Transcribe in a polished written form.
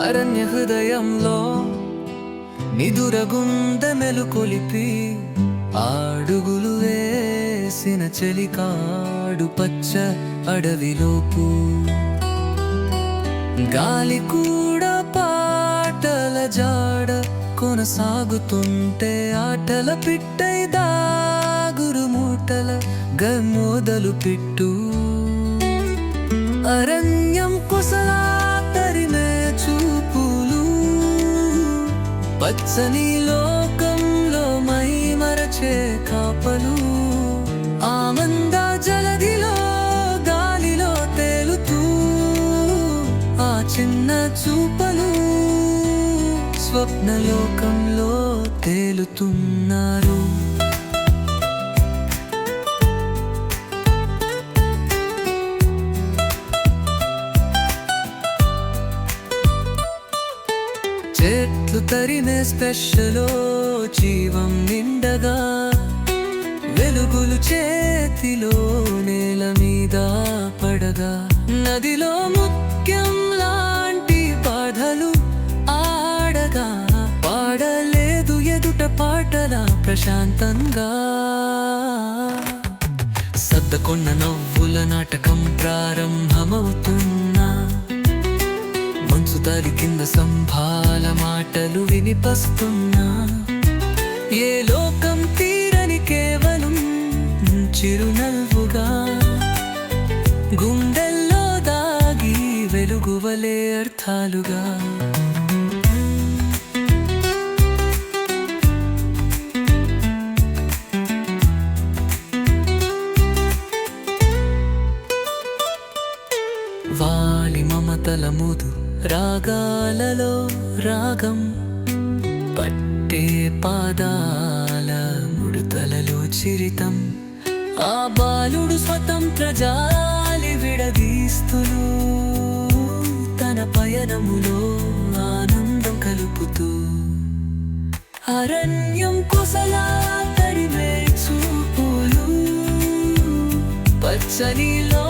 అరణ్య హృదయంలో నిదురగుందె మెలుకొలిపి అడుగులు వేసిన చెలికాడు పచ్చ అడవిలోపు గాలి కూడా పాటల జాడ కొనసాగుతుంటే ఆటల పిట్టై దాగురు మూటల గమోదలు పిట్టు అరణ్యం కుసలా తరిమే చూపులు పచ్చని లోకంలో మై మరచే కాపలు ఆనంద జలధిలో గాలిలో తేలుతూ ఆ చిన్న చూపలు స్వప్నలోకంలో తేలుతున్నారు. చెట్లు తరిమే స్పెషలో జీవం నిండగా వెలుగులు చేతిలో నేల మీద పడగా నదిలో ముత్యం లాంటి బాధలు ఆడగా పాడలేదు ఎదుట పాటల ప్రశాంతంగా సద్దకొన్న నవ్వుల నాటకం ప్రారంభమవుతున్నా మంచు దారి కింద సంభాల మాటలు వినిపిస్తున్నా ఏ లోకం తీరని కేవలం చిరునవ్వుగా గుండెల్లో దాగి వెలుగువలే అర్థాలుగా వాలి మమతల ముదు రాగాలలో రాగం పట్టే పాదాల ముడతలలో చిరితం ఆ బాలుడు స్వతంత్ర జాలి విడదీస్తులు తన పయనములో ఆనందం కలుపుతూ అరణ్యం కుసలా తరిమే చూపులు పచ్చనిలో